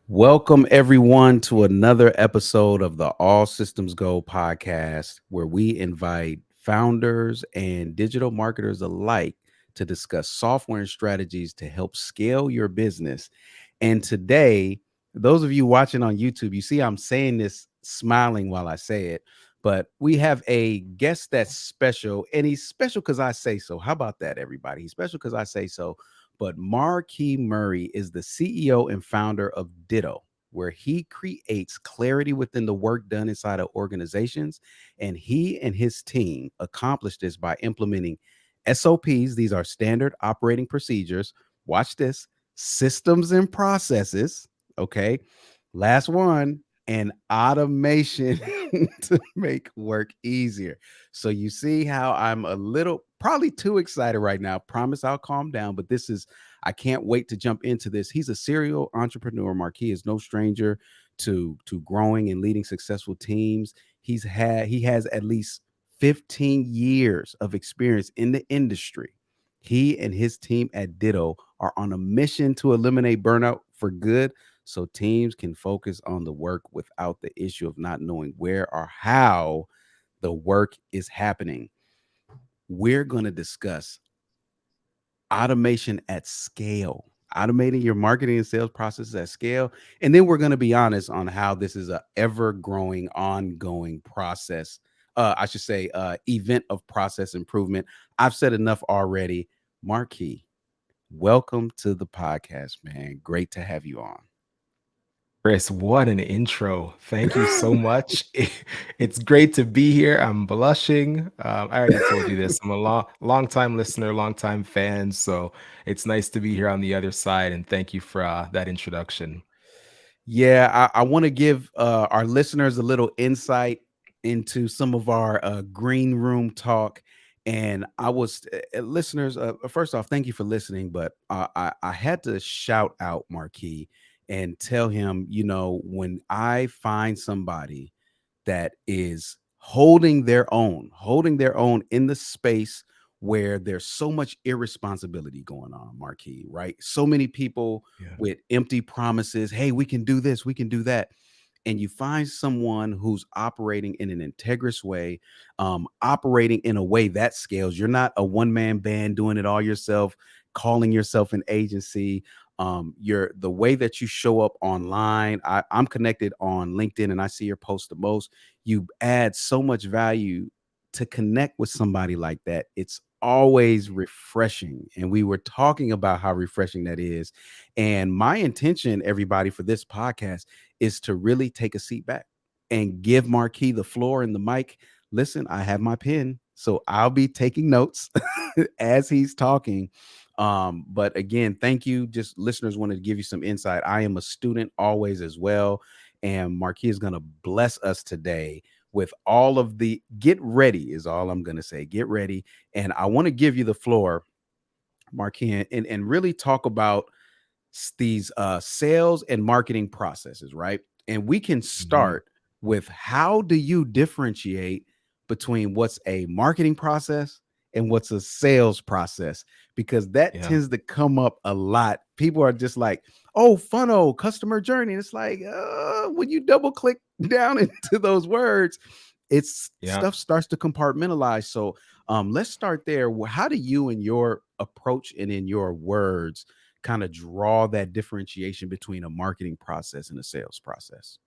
Welcome, everyone, to another episode of the All Systems Go podcast, where we invite founders and digital marketers alike to discuss software and strategies to help scale your business. And today, those of you watching on YouTube, you see I'm saying this smiling while I say it, but we have a guest that's special, and he's special because I say so. How about that, everybody? He's special because I say so. But Marquis Murray is the CEO and founder of Ditto, where he creates clarity within the work done inside of organizations. And he and his team accomplish this by implementing SOPs. These are standard operating procedures. Watch this: systems and processes. Okay. Last one, and automation to make work easier. So you see how I'm a little probably too excited right now. Promise I'll calm down, but I can't wait to jump into this. He's a serial entrepreneur. Marquis is no stranger to growing and leading successful teams. He has at least 15 years of experience in the industry. He and his team at Ditto are on a mission to eliminate burnout for good so teams can focus on the work without the issue of not knowing where or how the work is happening. We're going to discuss automation at scale, automating your marketing and sales processes at scale. And then we're going to be honest on how this is a ever growing, ongoing process. I should say, event of process improvement. I've said enough already. Marquis, welcome to the podcast, man. Great to have you on. Chris, what an intro. Thank you so much. It's great to be here. I'm blushing. I already told you this. I'm a long time listener, long time fan. So it's nice to be here on the other side. And thank you for that introduction. Yeah, I want to give our listeners a little insight into some of our green room talk. And listeners, first off, thank you for listening. But I had to shout out Marquis and tell him, when I find somebody that is holding their own in the space where there's so much irresponsibility going on, Marquis, right? So many people Yeah. with empty promises. Hey, we can do this, we can do that. And you find someone who's operating in an integrous way, operating in a way that scales. You're not a one-man band doing it all yourself, calling yourself an agency. You're the way that you show up online. I'm connected on LinkedIn and I see your post the most. You add so much value to connect with somebody like that. It's always refreshing. And we were talking about how refreshing that is. And my intention, everybody, for this podcast is to really take a seat back and give Marquis the floor and the mic. Listen, I have my pen, so I'll be taking notes as he's talking. But again, thank you. Just listeners wanted to give you some insight. I am a student always as well. And Marquis is going to bless us today with all of the get ready, is all I'm going to say. Get ready. And I want to give you the floor, Marquis, and really talk about these sales and marketing processes, right? And we can Mhm. start with how do you differentiate between what's a marketing process and what's a sales process? Because that Yeah. tends to come up a lot. People are just like, oh, funnel, customer journey. And it's like, when you double click down into those words, it's Yeah. stuff starts to compartmentalize. So let's start there. How do you, in your approach and in your words, kind of draw that differentiation between a marketing process and a sales process?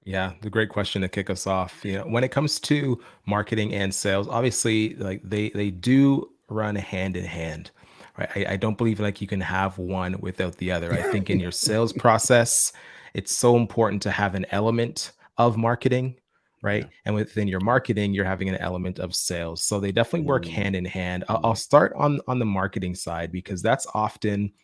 Yeah, the great question to kick us off. When it comes to marketing and sales, obviously, like they do run hand in hand, right? I don't believe like you can have one without the other. I think in your sales process, it's so important to have an element of marketing, Yeah. right? And within your marketing, you're having an element of sales. So they definitely work hand in hand. I'll Mhm. start on the marketing side because that's often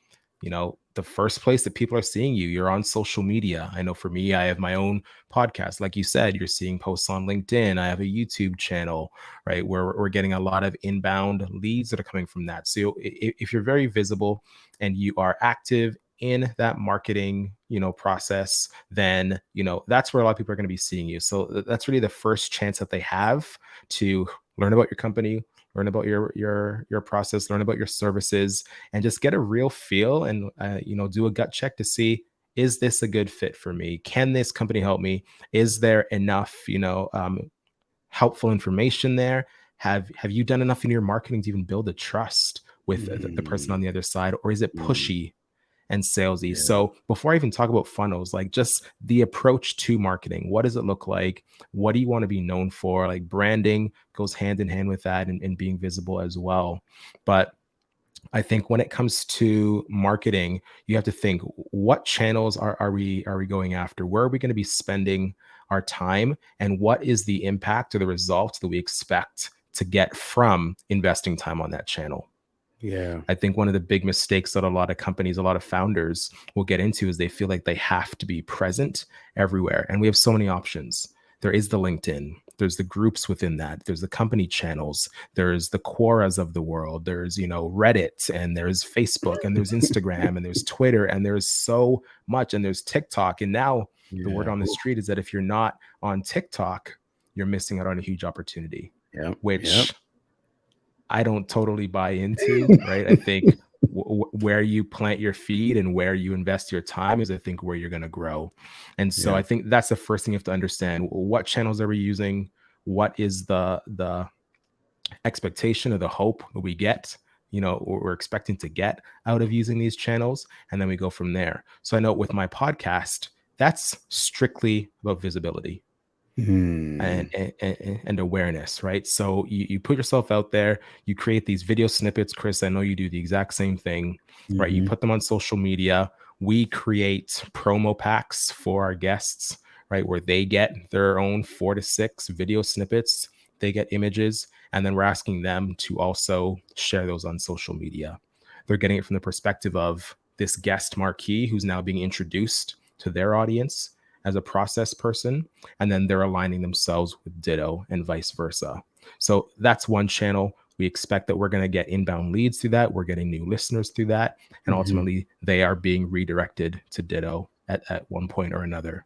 the first place that people are seeing you. You're on social media. I know for me, I have my own podcast. Like you said, you're seeing posts on LinkedIn. I have a YouTube channel, right, where we're getting a lot of inbound leads that are coming from that. So if you're very visible and you are active in that marketing process, then that's where a lot of people are going to be seeing you. So that's really the first chance that they have to learn about your company, learn about your process, learn about your services, and just get a real feel and do a gut check to see is this a good fit for me? Can this company help me? Is there enough, helpful information there? Have you done enough in your marketing to even build a trust with the person on Mm, the other side, or is it mm, pushy and salesy? yeah. So before I even talk about funnels, like just the approach to marketing, what does it look like? What do you want to be known for? Like branding goes hand in hand with that, and being visible as well. But I think when it comes to marketing, you have to think, what channels are we going after? Where are we going to be spending our time? And what is the impact or the results that we expect to get from investing time on that channel? Yeah. I think one of the big mistakes that a lot of companies, a lot of founders will get into is they feel like they have to be present everywhere. And we have so many options. There is the LinkedIn, there's the groups within that, there's the company channels, there's the Quoras of the world, there's, Reddit, and there's Facebook, and there's Instagram, and there's Twitter, and there's so much, and there's TikTok. And now the word Yeah. on the street is that if you're not on TikTok, you're missing out on a huge opportunity, Yep. Yep. which I don't totally buy into, right? I think where you plant your feet and where you invest your time is, I think, where you're going to grow. And so I Yeah. think that's the first thing you have to understand. What channels are we using? What is the expectation or the hope that we get, or we're expecting to get out of using these channels? And then we go from there. So I know with my podcast, that's strictly about visibility Mm, and awareness, right? So you put yourself out there, you create these video snippets. Chris, I know you do the exact same thing, right? You mhm. put them on social media. We create promo packs for our guests, right? Where they get their own 4 to 6 video snippets, they get images, and then we're asking them to also share those on social media. They're getting it from the perspective of this guest marquee who's now being introduced to their audience as a process person, and then they're aligning themselves with Ditto and vice versa. So that's one channel. We expect that we're going to get inbound leads through that. We're getting new listeners through that. And Mhm. ultimately, they are being redirected to Ditto at one point or another.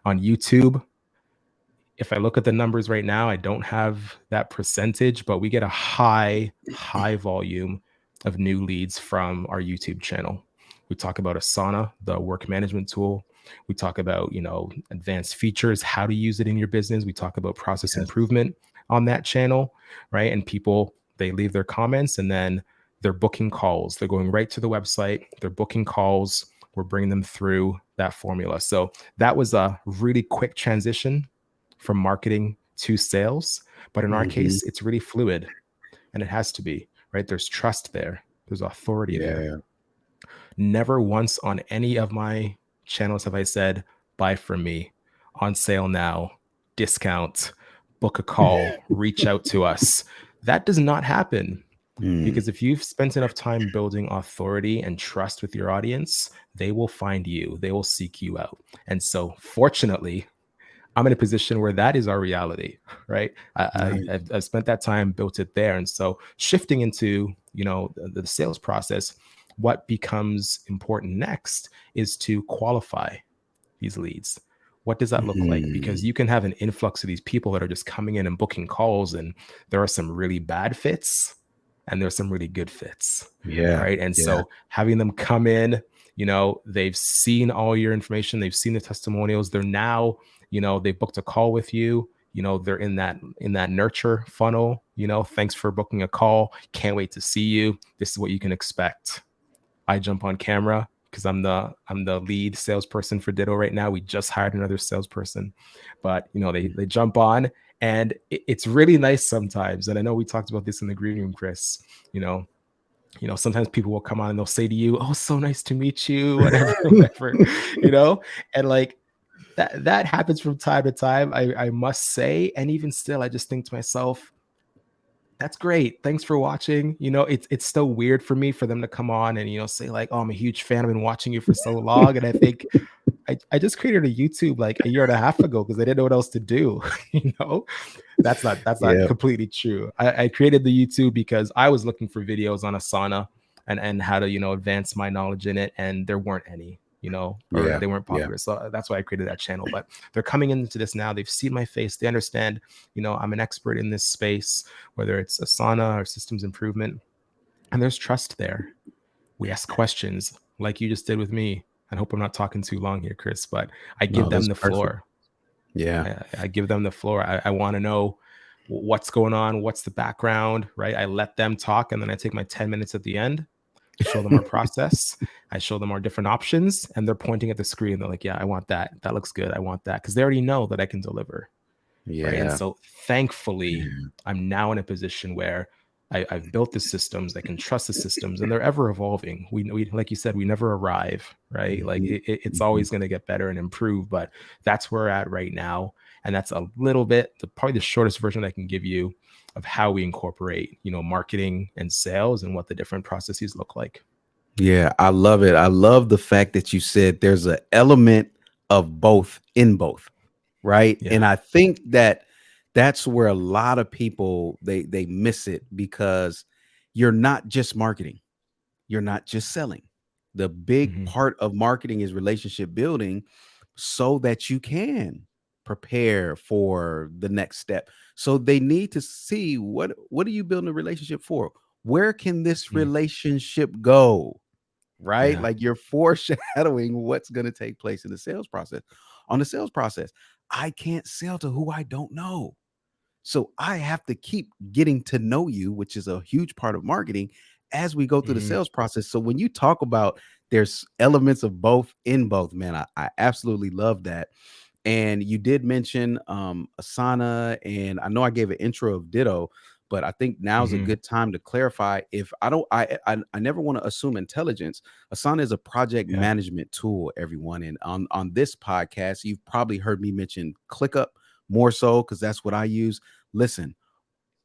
On YouTube, if I look at the numbers right now, I don't have that percentage, but we get a high volume of new leads from our YouTube channel. We talk about Asana, the work management tool. We talk about, advanced features, how to use it in your business. We talk about process Yes. improvement on that channel, right? And people, they leave their comments, and then they're booking calls. They're going right to the website. They're booking calls. We're bringing them through that formula. So that was a really quick transition from marketing to sales. But in our Mhm. case, it's really fluid, and it has to be, right? There's trust there, there's authority there. Yeah. Never once on any of my channels have I said, buy from me, on sale now, discount, book a call, reach out to us. That does not happen. Mm, Because if you've spent enough time building authority and trust with your audience, they will find you, they will seek you out. And so, fortunately, I'm in a position where that is our reality, right? nice. I've spent that time, built it there. And so shifting into, the sales process, what becomes important next is to qualify these leads. What does that look like? Because Mhm. you can have an influx of these people that are just coming in and booking calls, and there are some really bad fits and there's some really good fits, Yeah. right? And Yeah. so having them come in, they've seen all your information, they've seen the testimonials, they're now, they booked a call with you, they're in that nurture funnel, thanks for booking a call, can't wait to see you, this is what you can expect. I jump on camera because I'm the lead salesperson for Ditto right now. We just hired another salesperson, but they jump on, and it's really nice sometimes. And I know we talked about this in the green room, Chris. You know, sometimes people will come on and they'll say to you, "Oh, so nice to meet you," whatever, whatever, and like that happens from time to time. I must say, and even still, I just think to myself, that's great. Thanks for watching. It's still weird for me for them to come on and say like, "Oh, I'm a huge fan. I've been watching you for so long." And I think I just created a YouTube like a year and a half ago because I didn't know what else to do. you know, that's not Yeah. completely true. I created the YouTube because I was looking for videos on Asana and how to advance my knowledge in it, and there weren't any. Or Yeah. they weren't Yeah. popular. So that's why I created that channel. But they're coming into this now. They've seen my face. They understand, I'm an expert in this space, whether it's Asana or systems improvement. And there's trust there. We ask questions like you just did with me. I hope I'm not talking too long here, Chris, but I No, give this them is the perfect. floor. Yeah. I give them the floor. I want to know what's going on, what's the background, right? I let them talk, and then I take my 10 minutes at the end, show them our process. I show them our different options, and they're pointing at the screen. They're like, yeah, I want that. That looks good. I want that. Because they already know that I can deliver. Right. And Yeah. so thankfully, Yeah. I'm now in a position where I've built the systems. I can trust the systems, and they're ever evolving. We like you said, we never arrive, right? Like Mhm. it's Mhm. always going to get better and improve. But that's where we're at right now, and that's a little bit probably the shortest version I can give you of how we incorporate, marketing and sales and what the different processes look like. Yeah, I love it. I love the fact that you said there's an element of both in both, right? Yeah. And I think that that's where a lot of people they miss it because you're not just marketing. You're not just selling. The big Hmm. part of marketing is relationship building so that you can prepare for the next step. So they need to see what are you building a relationship for? Where can this Hmm. relationship go? Right? Yeah. Like you're foreshadowing what's going to take place in the sales process. On the sales process, I can't sell to who I don't know. So I have to keep getting to know you, which is a huge part of marketing as we go through the Hmm. sales process. So when you talk about there's elements of both in both, man, I absolutely love that. And you did mention Asana, and I know I gave an intro of Ditto, but I think now's a Hmm. good time to clarify. If I don't, I never want to assume intelligence. Asana is a project Yeah. management tool, everyone. And on this podcast, you've probably heard me mention ClickUp more so because that's what I use. Listen,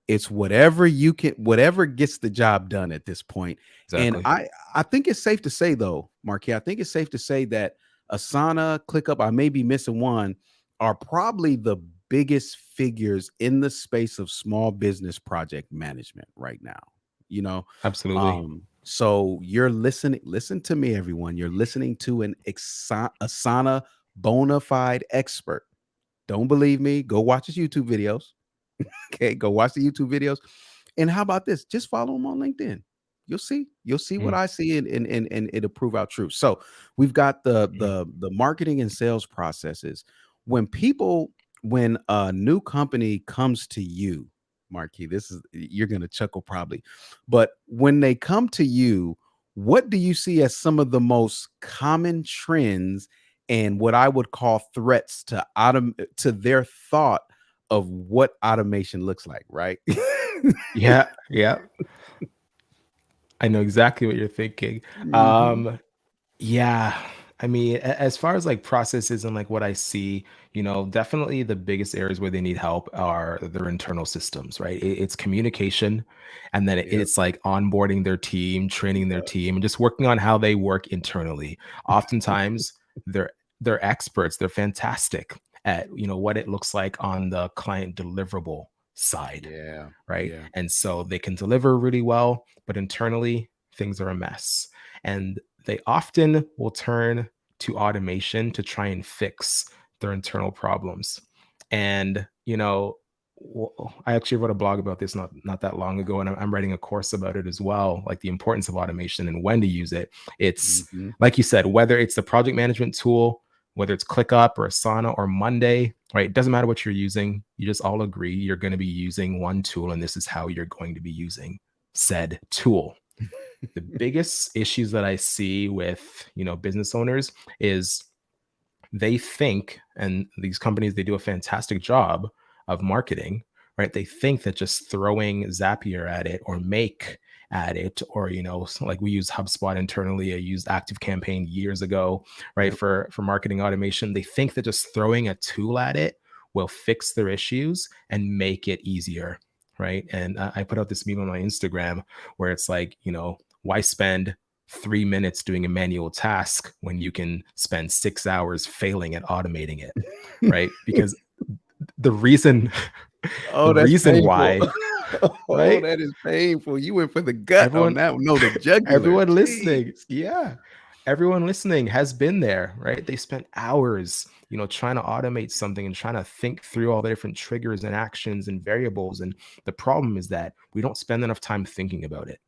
it's whatever you can, whatever gets the job done at this point. And Exactly. I think it's safe to say though, Marquis, I think it's safe to say that Asana, ClickUp, I may be missing one, are probably the biggest figures in the space of small business project management right now. You know, Absolutely. so you're listening, listen to me, everyone. You're listening to an Asana bona fide expert. Don't believe me? Go watch his YouTube videos. Okay, go watch the YouTube videos. And how about this? Just follow him on LinkedIn. You'll see what Mm. I see and it'll prove out true. So we've got Mm. the marketing and sales processes. When people, when a new company comes to you, Marquis, this is you're gonna chuckle probably, but when they come to you, what do you see as some of the most common trends and what I would call threats to to their thought of what automation looks like, right? Yeah. Yeah. I know exactly what you're thinking. Mhm. Um, yeah. I mean, as far as like processes and like what I see, definitely the biggest areas where they need help are their internal systems, right? It's communication, and then Yep. it's like onboarding their team, training their team, and just working on how they work internally. Oftentimes, they're experts. They're fantastic at what it looks like on the client deliverable side, Yeah. right? Yeah. And so they can deliver really well, but internally things are a mess. And they often will turn to automation to try and fix their internal problems. And, I actually wrote a blog about this not that long ago, and I'm writing a course about it as well, like the importance of automation and when to use it. It's Mhm. like you said, whether it's the project management tool, whether it's ClickUp or Asana or Monday, right? It doesn't matter what you're using. You just all agree you're going to be using one tool, and this is how you're going to be using said tool. The biggest issues that I see with, business owners is they think, and these companies, they do a fantastic job of marketing, right? They think that just throwing Zapier at it or Make at it, or like we use HubSpot internally. I used ActiveCampaign years ago, right? Yep. For marketing automation. They think that just throwing a tool at it will fix their issues and make it easier, right? And I put out this meme on my Instagram where it's like, why spend 3 minutes doing a manual task when you can spend 6 hours failing at automating it, right? Because the reason the Oh, that's reason painful. why, Oh, right? that is painful. You went for the gut on Everyone that one. No, the jugular. everyone listening, Jeez. yeah. Everyone listening has been there, right? They spent hours, trying to automate something and trying to think through all the different triggers and actions and variables. And the problem is that we don't spend enough time thinking about it.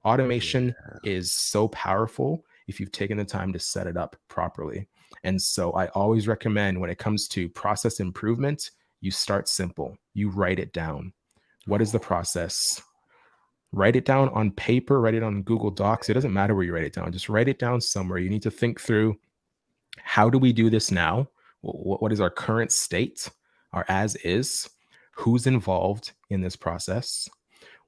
Automation Yeah. is so powerful, if you've taken the time to set it up properly. And so I always recommend, when it comes to process improvement, you start simple. You write it down. What is the process? Write it down on paper, write it on Google Docs. It doesn't matter where you write it down. Just write it down somewhere. You need to think through, how do we do this now? What is our current state, our as is? Who's involved in this process?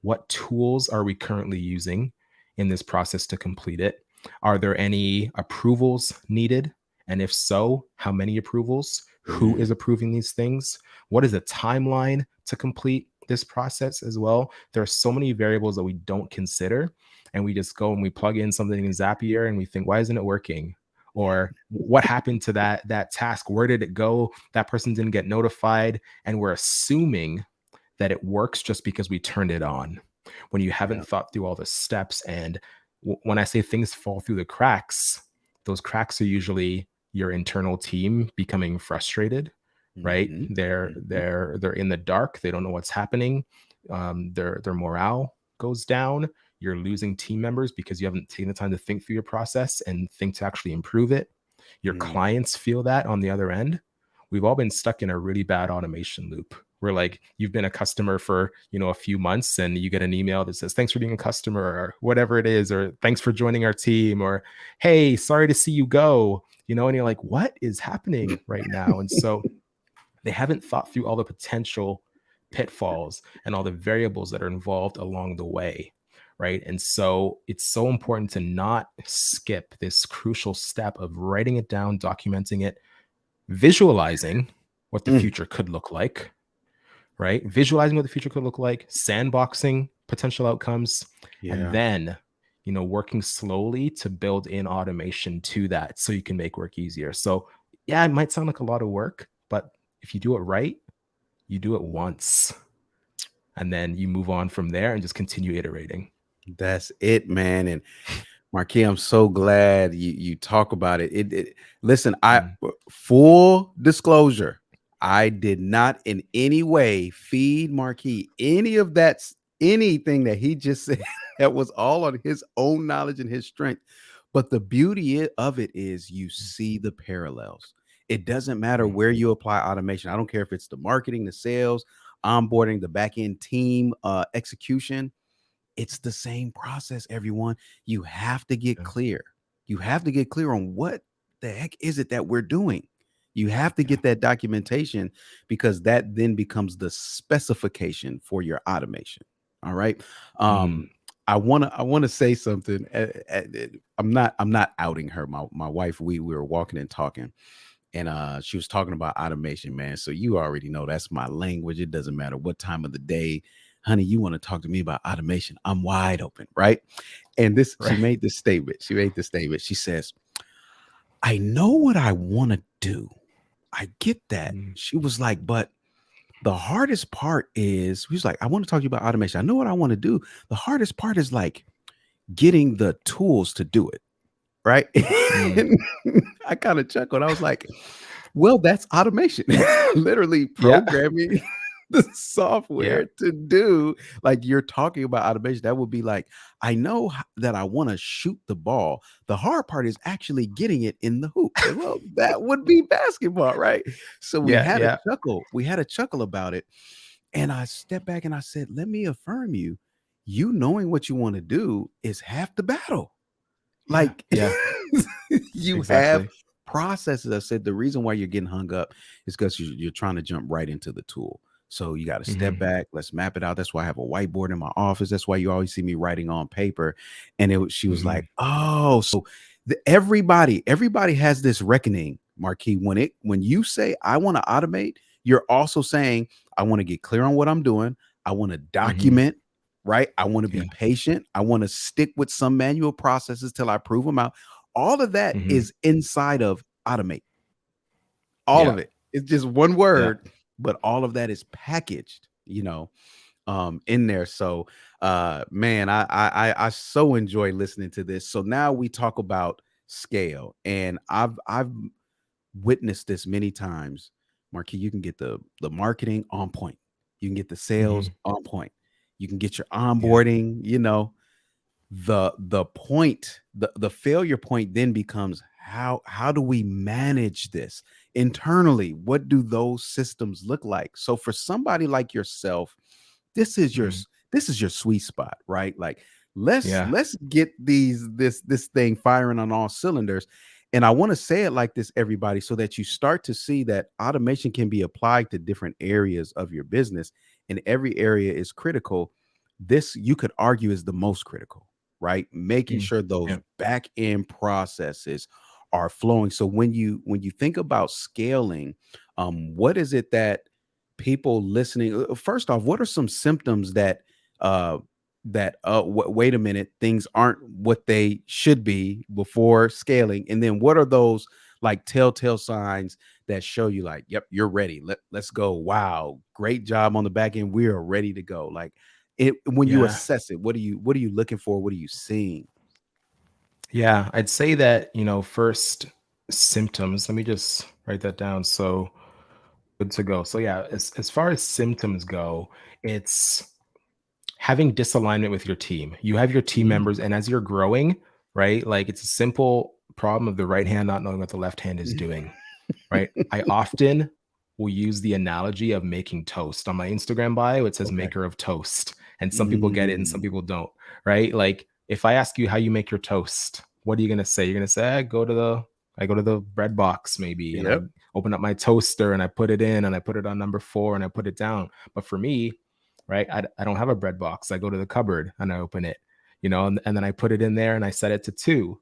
What tools are we currently using in this process to complete it? Are there any approvals needed? And if so, how many approvals? Who is approving these things? What is the timeline to complete this process as well? There are so many variables that we don't consider, and we just go and we plug in something in Zapier and we think, why isn't it working? Or what happened to that task? Where did it go? That person didn't get notified. And we're assuming that it works just because we turned it on, when you haven't thought through all the steps. And when I say things fall through the cracks, those cracks are usually your internal team becoming frustrated, right? They're in the dark. They don't know what's happening. Their morale goes down. You're losing team members because you haven't taken the time to think through your process and think to actually improve it. Your clients feel that on the other end. We've all been stuck in a really bad automation loop where, like, you've been a customer for, a few months, and you get an email that says, thanks for being a customer, or whatever it is, or thanks for joining our team, or, hey, sorry to see you go, and you're like, what is happening right now? And so they haven't thought through all the potential pitfalls and all the variables that are involved along the way. Right. And so it's so important to not skip this crucial step of writing it down, documenting it, visualizing what the future could look like, right? Visualizing what the future could look like, sandboxing potential outcomes, and then, working slowly to build in automation to that so you can make work easier. So yeah, it might sound like a lot of work, but if you do it right, you do it once, and then you move on from there and just continue iterating. That's it, man. And Marquis, I'm so glad you talk about it. Listen, full disclosure, I did not in any way feed Marquis anything that he just said. That was all on his own knowledge and his strength. But the beauty of it is you see the parallels. It doesn't matter where you apply automation. I don't care if it's the marketing, the sales, onboarding, the back end team, execution. It's the same process, everyone. You have to get clear. You have to get clear on what the heck is it that we're doing. You have to get that documentation, because that then becomes the specification for your automation. All right. I wanna say something. I'm not outing her. My wife. We were walking and talking, and she was talking about automation, man. So you already know that's my language. It doesn't matter what time of the day, honey, you want to talk to me about automation, I'm wide open, right? And she made this statement. She says, I know what I want to do. I get that. She was like, but the hardest part is, he was like, I want to talk to you about automation. I know what I want to do. The hardest part is like getting the tools to do it. Right. I kind of chuckled. I was like, well, that's automation. Literally programming the software to do, like, you're talking about automation. That would be like, I know that I want to shoot the ball. The hard part is actually getting it in the hoop. Well, that would be basketball, right? So we had a chuckle. We had a chuckle about it. And I stepped back and I said, let me affirm you. You knowing what you want to do is half the battle. Like, you have processes. I said the reason why you're getting hung up is because you're trying to jump right into the tool. So you got to step back. Let's map it out. That's why I have a whiteboard in my office. That's why you always see me writing on paper. And she was like, oh, so everybody has this reckoning, Marquis. When you say I want to automate, you're also saying I want to get clear on what I'm doing. I want to document. Right. I want to be patient. I want to stick with some manual processes till I prove them out. All of that is inside of automate. All of it. It's just one word, but all of that is packaged, in there. So, man, I so enjoy listening to this. So now we talk about scale, and I've witnessed this many times. Marquis, you can get the marketing on point. You can get the sales on point. You can get your onboarding, the failure point then becomes, how do we manage this internally? What do those systems look like? So for somebody like yourself, this is your Mhm. this is your sweet spot, right? Like, let's Yeah. let's get this thing firing on all cylinders. And I want to say it like this, everybody, so that you start to see that automation can be applied to different areas of your business, and every area is critical. This, you could argue, is the most critical, right? Making Mm. sure those Yeah. back end processes are flowing. So when you think about scaling, what is it that people listening, first off, what are some symptoms that uh wait a minute, things aren't what they should be before scaling? And then what are those like telltale signs that show you like, yep, you're ready, let's go, wow, great job on the back end, we are ready to go? Like, it, when you Yeah. assess it, what are you looking for, what are you seeing? Yeah. I'd say that, first symptoms, let me just write that down. So good to go. So yeah, as far as symptoms go, it's having disalignment with your team. You have your team Mm. members, and as you're growing, right? Like it's a simple problem of the right hand not knowing what the left hand is doing, right? I often will use the analogy of making toast. On my Instagram bio, it says Okay. maker of toast. And some people get it and some Mm. people don't, right? Like if I ask you how you make your toast, what are you gonna say? You're gonna say, I go to the bread box maybe, and I Yep. open up my toaster and I put it in and I put it on number 4 and I put it down. But for me, right, I don't have a bread box. I go to the cupboard and I open it, and then I put it in there and I set it to 2,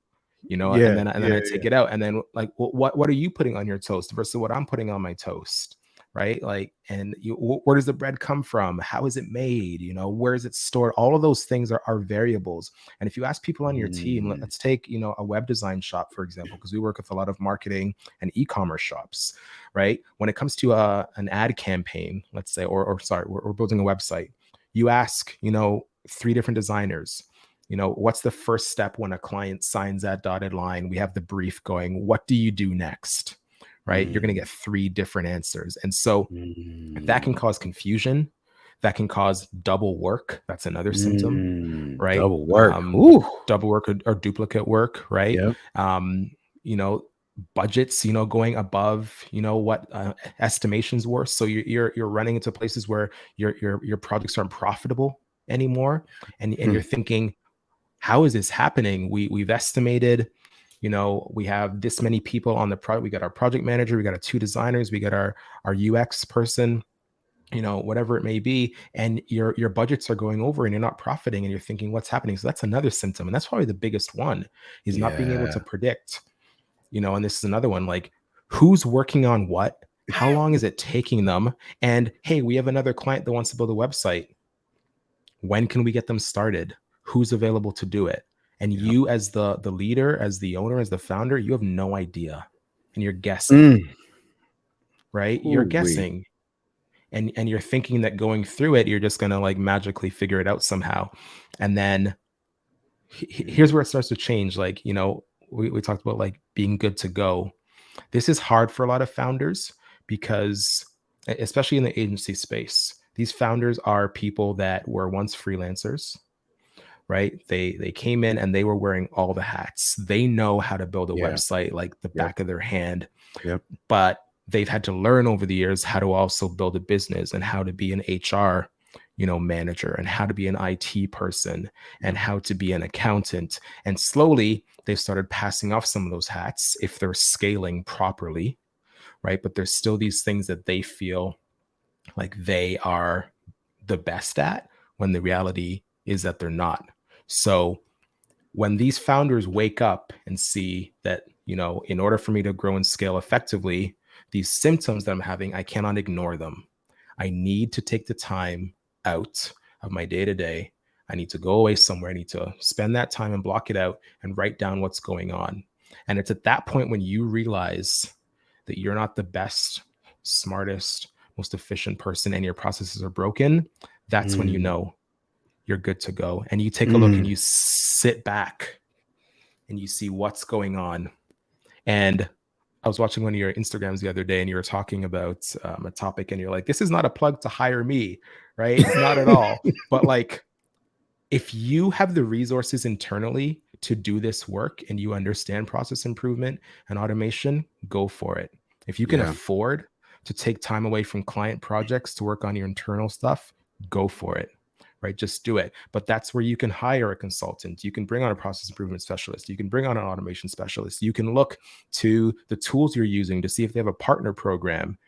and Yeah, then yeah, I take yeah. it out, and then like what are you putting on your toast versus what I'm putting on my toast, right? Like, and where does the bread come from? How is it made? Where is it stored? All of those things are variables. And if you ask people on your team, Mm. let's take a web design shop for example, because we work with a lot of marketing and e-commerce shops, right? When it comes to an ad campaign, let's say, or sorry, we're building a website. You ask 3 different designers, what's the first step when a client signs that dotted line? We have the brief going, what do you do next? Right? You're going to Mm. get 3 different answers. And so that can Mm. cause confusion. That can cause double work. That's another symptom, Mm. right? Double work. Ooh. Double work or duplicate work, right? Yep. Um, you know, budgets, going above, what estimations were. So you're running into places where your projects aren't profitable anymore, and you're Hmm. thinking, how is this happening? We've estimated, we have this many people on the project. We got our project manager, we got our 2 designers, we got our UX person, whatever it may be, and your budgets are going over and you're not profiting and you're thinking, what's happening? So that's another symptom. And that's probably the biggest one, is not being able to Yeah. predict, and this is another one, like who's working on what, how long is it taking them? And hey, we have another client that wants to build a website. When can we get them started? Who's available to do it? And Yep. you, as the leader, as the owner, as the founder, you have no idea, and you're guessing, Mm. right? You're Ooh-wee. guessing, and you're thinking that going through it, you're just gonna like magically figure it out somehow. And then Mm. here's where it starts to change. Like, we talked about like being good to go. This is hard for a lot of founders because, especially in the agency space, these founders are people that were once freelancers, right? They came in and they were wearing all the hats. They know how to build a Yeah. website like the Yep. back of their hand, Yep. but they've had to learn over the years how to also build a business and how to be an HR, manager, and how to be an IT person and Yep. how to be an accountant. And slowly they've started passing off some of those hats if they're scaling properly, right? But there's still these things that they feel like they are the best at, when the reality is that they're not. So when these founders wake up and see that, in order for me to grow and scale effectively, these symptoms that I'm having, I cannot ignore them. I need to take the time out of my day to day. I need to go away somewhere. I need to spend that time and block it out and write down what's going on. And it's at that point when you realize that you're not the best, smartest, most efficient person and your processes are broken. That's when you Mm. know you're good to go. And you take a look and Mm. you sit back and you see what's going on. And I was watching one of your Instagrams the other day and you were talking about a topic and you're like, this is not a plug to hire me, right? Not at all. But like, if you have the resources internally to do this work and you understand process improvement and automation, go for it. If you can Yeah. afford to take time away from client projects to work on your internal stuff, go for it. Right? Just do it. But that's where you can hire a consultant. You can bring on a process improvement specialist. You can bring on an automation specialist. You can look to the tools you're using to see if they have a partner program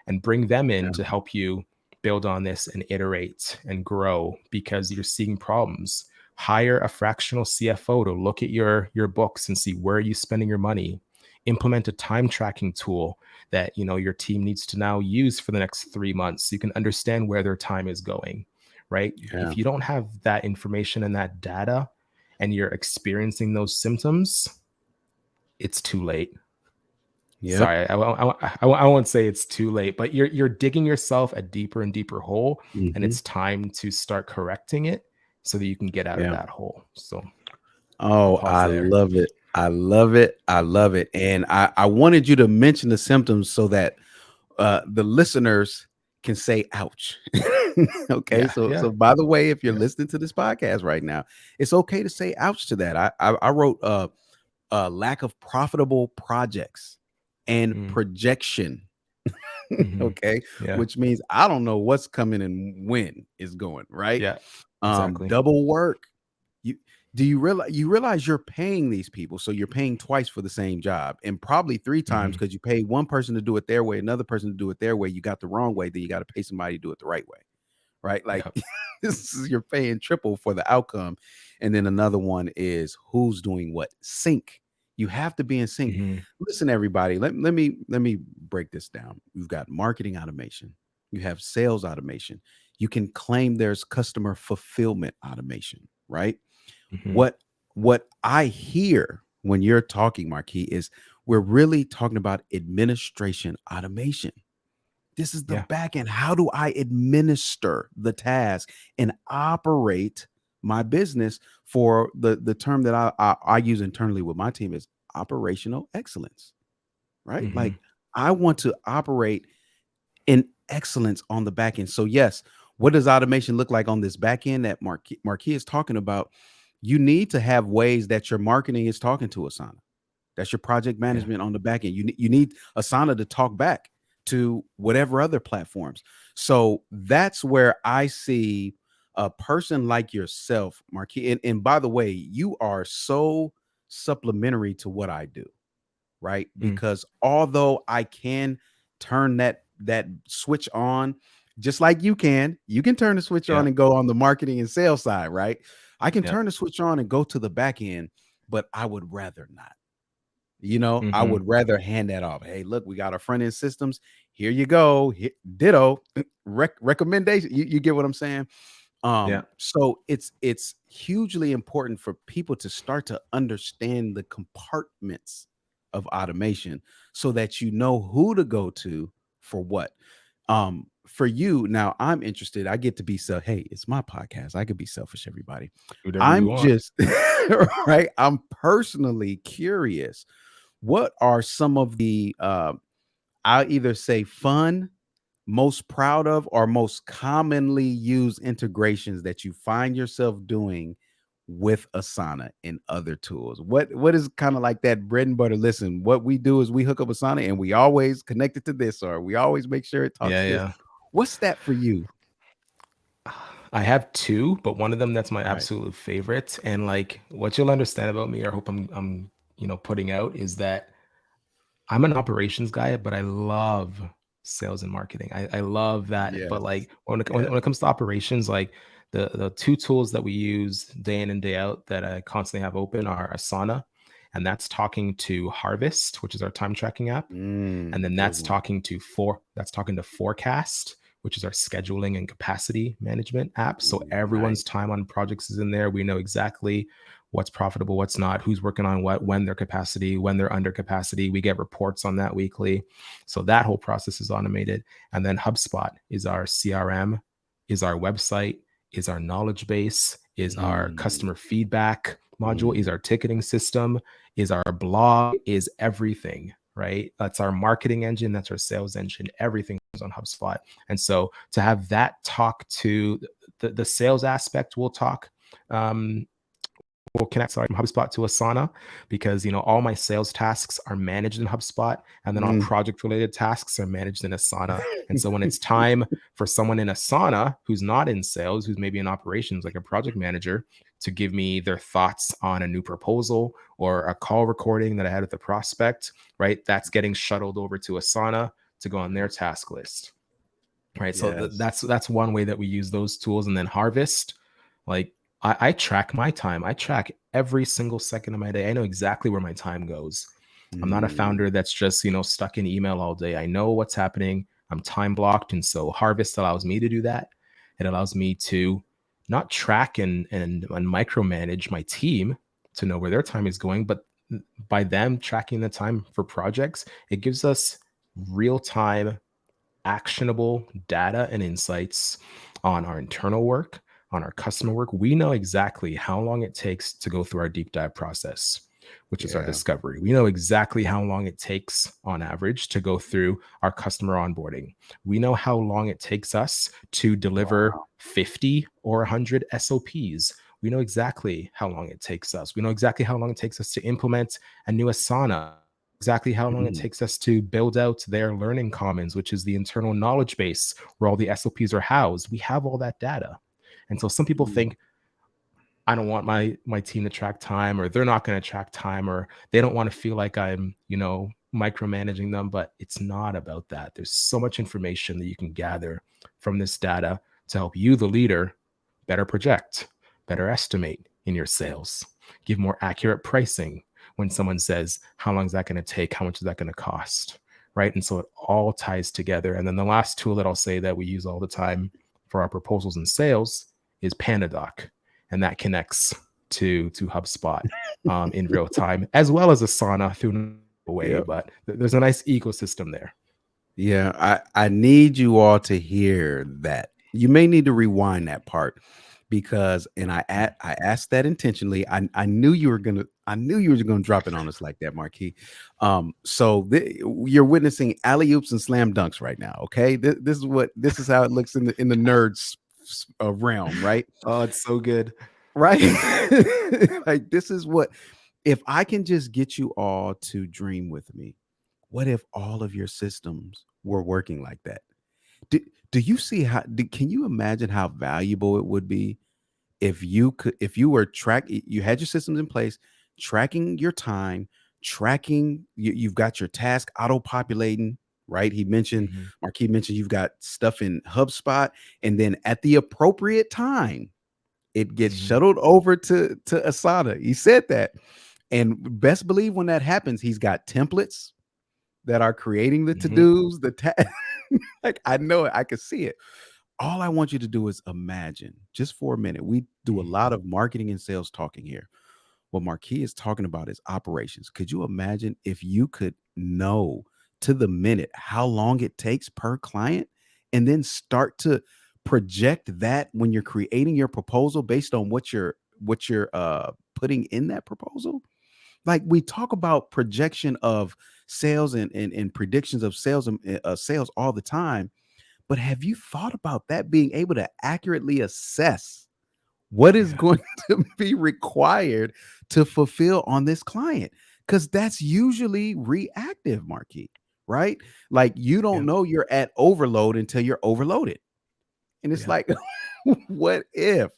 and bring them in Yeah. to help you build on this and iterate and grow because you're seeing problems. Hire a fractional CFO to look at your books and see where are you spending your money. Implement a time tracking tool that your team needs to now use for the next 3 months so you can understand where their time is going, right? Yeah. If you don't have that information and that data and you're experiencing those symptoms, it's too late. Yep. Sorry, I won't say it's too late, but you're digging yourself a deeper and deeper hole, and Hmm. it's time to start correcting it so that you can get out of Yeah. that hole. So I'll Oh, pause I there. love it. I love it. I love it. And I wanted you to mention the symptoms so that the listeners can say ouch. Okay. Yeah, So yeah, by the way, if you're yeah. listening to this podcast right now, it's okay to say ouch to that. I wrote lack of profitable projects and Mm, projection. mhm. Okay, Yeah, which means I don't know what's coming and when is going, right? yeah, exactly. Double work. You you realize you're paying these people, so you're paying twice for the same job, and probably three times Mhm. because you pay one person to do it their way, another person to do it their way. You got the wrong way, then you got to pay somebody to do it the right way, right? Like Yeah. this is you're paying triple for the outcome. And then another one is who's doing what? Sync. You have to be in sync. Mhm. Listen, everybody, let me break this down. You've got marketing automation, you have sales automation. You can claim there's customer fulfillment automation, right? Mhm. What I hear when you're talking, Marquis, is we're really talking about administration automation. This is the Yeah. back end. How do I administer the task and operate my business? For the term that I use internally with my team is operational excellence, right? Mhm. Like I want to operate in excellence on the back end. So yes, what does automation look like on this back end that Marquis is talking about? You need to have ways that your marketing is talking to Asana. That's your project Yeah. management on the back end. You need Asana to talk back to whatever other platforms. So that's where I see a person like yourself, Marquis. And by the way, you are so supplementary to what I do, right? Mm. Because although I can turn that switch on, just like you can turn the switch Yeah. on and go on the marketing and sales side, right? I can Yeah. turn the switch on and go to the back end, but I would rather not. I Mhm. would rather hand that off. Hey, look, we got our front end systems. Here you go. Ditto recommendation. You get what I'm saying? Yeah. So it's hugely important for people to start to understand the compartments of automation so that you know who to go to for what. For you now, I'm interested. I get to be so. Hey, it's my podcast. I could be selfish, everybody. Whatever you I'm want. just right. I'm personally curious. What are some of the I'll either say fun, most proud of, or most commonly used integrations that you find yourself doing with Asana and other tools? What is kind of like that bread and butter? Listen, what we do is we hook up Asana and we always connect it to this, or we always make sure it talks Yeah, to this. yeah. What's that for you? I have two, but one of them that's my Right. absolute favorite. And like what you'll understand about me, or hope I'm putting out is that I'm an operations guy, but I love sales and marketing. I love that. But Yes. like when Yes. it comes to operations, like the two tools that we use day in and day out that I constantly have open are Asana, and that's talking to Harvest, which is our time tracking app, and then Good one. that's talking to Forecast, which is our scheduling and capacity management app. So Ooh, everyone's nice. time on projects is in there. We know exactly what's profitable, what's not, who's working on what, when their capacity, when they're under capacity. We get reports on that weekly. So that whole process is automated. And then HubSpot is our CRM, is our website, is our knowledge base, is our Mm, customer feedback module, is mm, our ticketing system, is our blog, is everything, right? That's our marketing engine, that's our sales engine. Everything is on HubSpot. And so to have that talk to the sales aspect, will talk um, will connect sorry from HubSpot to Asana because all my sales tasks are managed in HubSpot, and then all Mm. project related tasks are managed in Asana. And so when it's time for someone in Asana who's not in sales, who's maybe in operations, like a project manager, to give me their thoughts on a new proposal or a call recording that I had with the prospect, right? That's getting shuttled over to Asana to go on their task list. Right. So Yes. that's one way that we use those tools. And then Harvest, like I track my time. I track every single second of my day. I know exactly where my time goes. I'm not a Mm. founder that's just, stuck in email all day. I know what's happening. I'm time blocked. And so Harvest allows me to do that. It allows me to not track and micromanage my team to know where their time is going, but by them tracking the time for projects, it gives us real time actionable data and insights on our internal work, on our customer work. We know exactly how long it takes to go through our deep dive process, which is our Yeah. discovery. We know exactly how long it takes on average to go through our customer onboarding. We know how long it takes us to deliver Wow. 50 or 100 SOPs. We know exactly how long it takes us. We know exactly how long it takes us to implement a new Asana, exactly how long it Mm. takes us to build out their learning commons, which is the internal knowledge base where all the SOPs are housed. We have all that data. And so some people Mm. think, I don't want my team to track time, or they're not going to track time, or they don't want to feel like I'm, micromanaging them. But it's not about that. There's so much information that you can gather from this data to help you, the leader, better project, better estimate in your sales, give more accurate pricing when someone says, how long is that going to take? How much is that going to cost? Right. And so it all ties together. And then the last tool that I'll say that we use all the time for our proposals and sales is PandaDoc, and that connects to HubSpot in real time, as well as Asana through a way. Yeah. But there's a nice ecosystem there. Yeah. I need you all to hear that. You may need to rewind that part because, and I asked that intentionally. I knew you were gonna. I knew you were gonna drop it on us like that, Marquis. So you're witnessing alley oops and slam dunks right now. Okay, this is how it looks in the nerds realm, right? Oh, it's so good. Right. Like this is what, if I can just get you all to dream with me, what if all of your systems were working like that? Do you see can you imagine how valuable it would be if you were you had your systems in place, tracking your time, tracking you've got your task auto populating, right? Mm-hmm. Marquis mentioned you've got stuff in HubSpot, and then at the appropriate time it gets Mm-hmm. shuttled over to Asana. He said that. And best believe when that happens, he's got templates that are creating the Mm-hmm. to-dos, like I know it, I can see it. All I want you to do is imagine just for a minute. We do a lot of marketing and sales talking here. What Marquis is talking about is operations. Could you imagine if you could know to the minute how long it takes per client and then start to project that when you're creating your proposal based on what you're putting in that proposal? Like we talk about projection of sales and predictions of sales and sales all the time, but have you thought about that being able to accurately assess what is Yeah. going to be required to fulfill on this client? Because that's usually reactive, Marquis, right? Like you don't Yeah. know you're at overload until you're overloaded. And it's Yeah. like, what if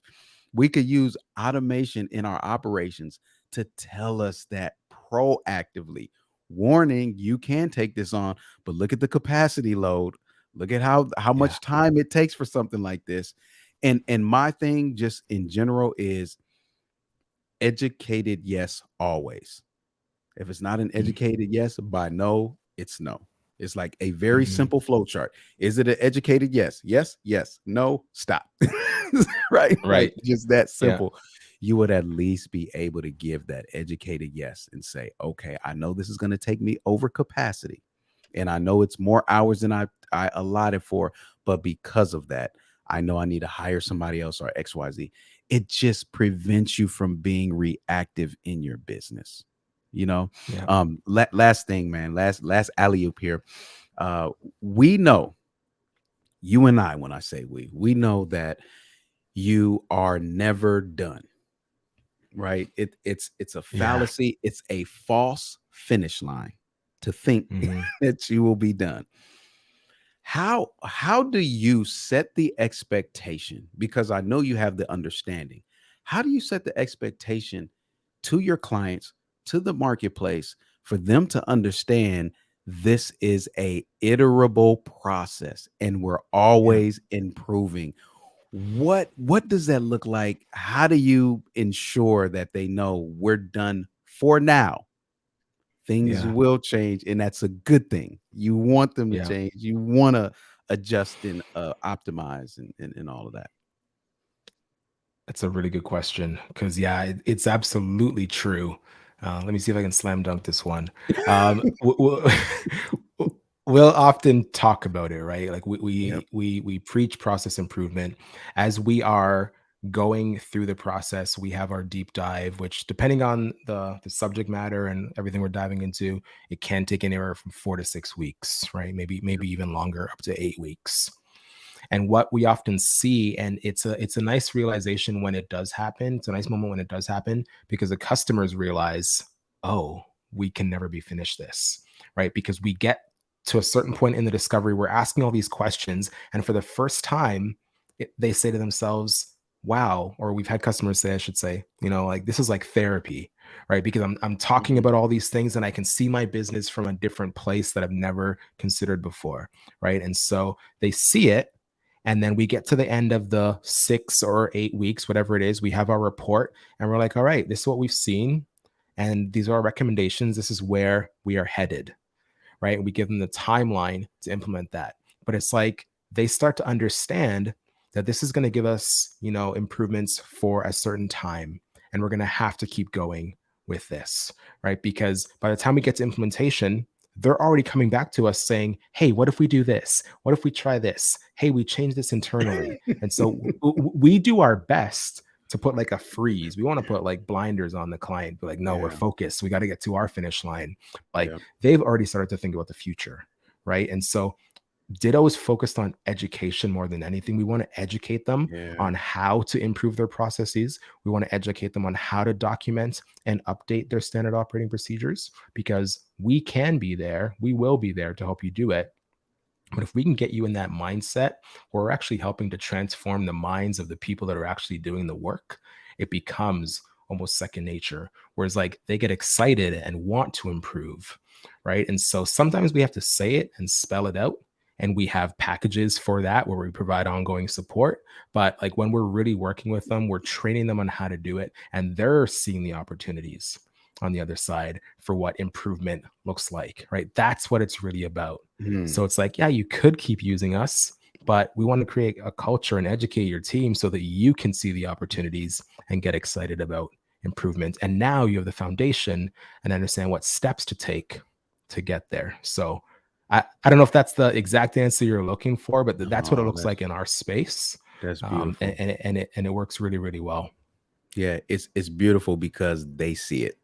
we could use automation in our operations to tell us that proactively? Warning, you can take this on, but look at the capacity load. Look at how Yeah. much time it takes for something like this. And my thing just in general is educated yes always. If it's not an educated yes, by no, it's no. It's like a very Mm-hmm. simple flow chart. Is it an educated yes? Yes, yes, no, stop. Right? Like Right. just that Yeah. simple. You would at least be able to give that educated yes and say, okay, I know this is going to take me over capacity. And I know it's more hours than I allotted for, but because of that, I know I need to hire somebody else or XYZ. It just prevents you from being reactive in your business. You know, Yeah. last thing, man, last alley oop here. Uh, we know, you and I, when I say we know that you are never done, right? It's a Yeah. fallacy. It's a false finish line to think Hmm. that you will be done. How do you set the expectation? Because I know you have the understanding. How do you set the expectation to your clients, to the marketplace, for them to understand this is a iterable process and we're Yeah. always improving? What does that look like? How do you ensure that they know we're done for now? Things Yeah. will change, and that's a good thing. You want them to Yeah. change. You want to adjust and optimize and all of that. That's a really good question because, yeah, it's absolutely true. Let me see if I can slam dunk this one. We'll often talk about it, right? Like Yep. we preach process improvement as we are going through the process. We have our deep dive, which, depending on the subject matter and everything we're diving into, it can take anywhere from 4 to 6 weeks, right? Maybe even longer, up to 8 weeks. And what we often see, and it's a nice realization when it does happen. It's a nice moment when it does happen, because the customers realize, oh, we can never be finished this, right? Because we get to a certain point in the discovery, we're asking all these questions, and for the first time, they say to themselves, wow. Or we've had customers say, I should say, like, this is like therapy, right? Because I'm talking Mhm. about all these things, and I can see my business from a different place that I've never considered before, right? And so they see it, and then we get to the end of the 6 or 8 weeks, whatever it is, we have our report, and we're like, all right, this is what we've seen. And these are our recommendations. This is where we are headed, right? And we give them the timeline to implement that. But it's like they start to understand that this is going to give us, improvements for a certain time. And we're going to have to keep going with this, right? Because by the time we get to implementation, they're already coming back to us saying, hey, what if we do this? What if we try this? Hey, we change this internally. And so we do our best to put like a freeze. We want to put like blinders on the client, be like, no, we're Yeah. focused. We got to get to our finish line. Like, Yeah. they've already started to think about the future, right? And so Ditto is focused on education more than anything. We want to educate them Yeah. on how to improve their processes. We want to educate them on how to document and update their standard operating procedures, because we can be there, we will be there to help you do it. But if we can get you in that mindset where we're actually helping to transform the minds of the people that are actually doing the work, it becomes almost second nature. Whereas, like, they get excited and want to improve, right? And so sometimes we have to say it and spell it out. And we have packages for that where we provide ongoing support. But like, when we're really working with them, we're training them on how to do it, and they're seeing the opportunities on the other side for what improvement looks like, right? That's what it's really about. So Hmm. it's like, yeah, you could keep using us, but we want to create a culture and educate your team so that you can see the opportunities and get excited about improvement. And now you have the foundation and understand what steps to take to get there. So I don't know if that's the exact answer you're looking for, but that's what it Oh, looks like in our space. that's And, beautiful. and it works really, really well. Yeah, it's beautiful because they see it.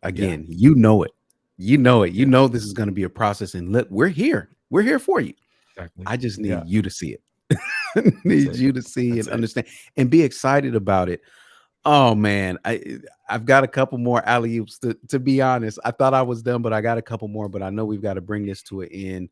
Yeah. Again, you know it. You know it. You Yeah. know this is going to be a process, and look, we're here. We're here for you. Exactly. I just Yeah. need you to see it. That's Need it. you to see That's and it. understand and be excited about it. Oh man, I've got a couple more alley oops. To be honest, I thought I was done, but I got a couple more. But I know we've got to bring this to an end.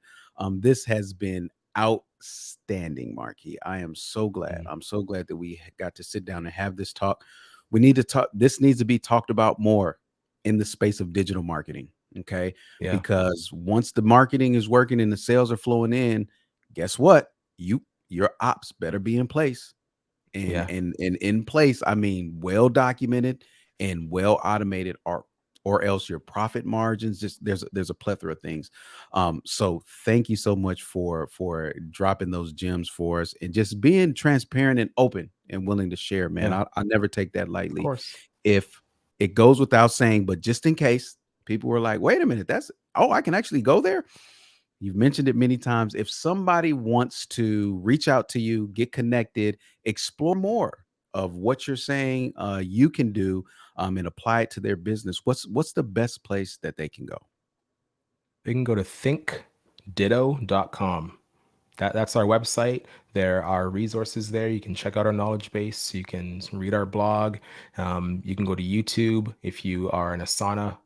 This has been outstanding, Marquis. I am so glad. Mhm. I'm so glad that we got to sit down and have this talk. We need to talk. This needs to be talked about more in the space of digital marketing. Okay, Yeah. because once the marketing is working and the sales are flowing in, guess what? Your ops better be in place Yeah. and in place. I mean, well documented and well automated, or else your profit margins, just there's a plethora of things. So thank you so much for dropping those gems for us and just being transparent and open and willing to share, man. Yeah. I never take that Of lightly. course. If it goes without saying, but just in case people were like, wait a minute, that's, oh, I can actually go there. You've mentioned it many times. If somebody wants to reach out to you, get connected, explore more of what you're saying, you can do, and apply it to their business. What's the best place that they can go? They can go to thinkditto.com. That's our website. There are resources there. You can check out our knowledge base. You can read our blog. You can go to YouTube. If you are an Asana,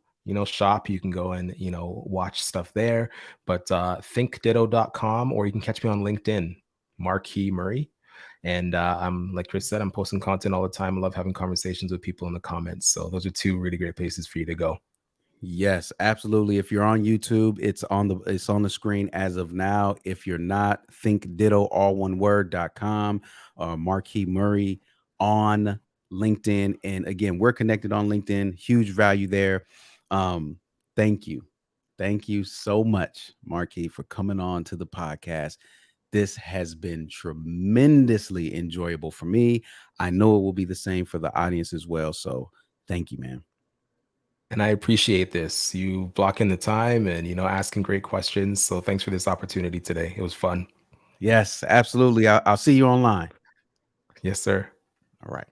shop, you can go and, watch stuff there. But thinkditto.com, or you can catch me on LinkedIn, Marquis Murray. And I'm, like Chris said, I'm posting content all the time. I love having conversations with people in the comments. So those are two really great places for you to go. Yes, absolutely. If you're on YouTube, it's on the screen as of now. If you're not, think ditto all one word.com, Marquis Murray on LinkedIn. And again, we're connected on LinkedIn. Huge value there. Um, thank you. Thank you so much, Marquis, for coming on to the podcast. This has been tremendously enjoyable for me. I know it will be the same for the audience as well. So thank you, man. And I appreciate this. You blocking the time and, asking great questions. So thanks for this opportunity today. It was fun. Yes, absolutely. I'll see you online. Yes, sir. All right.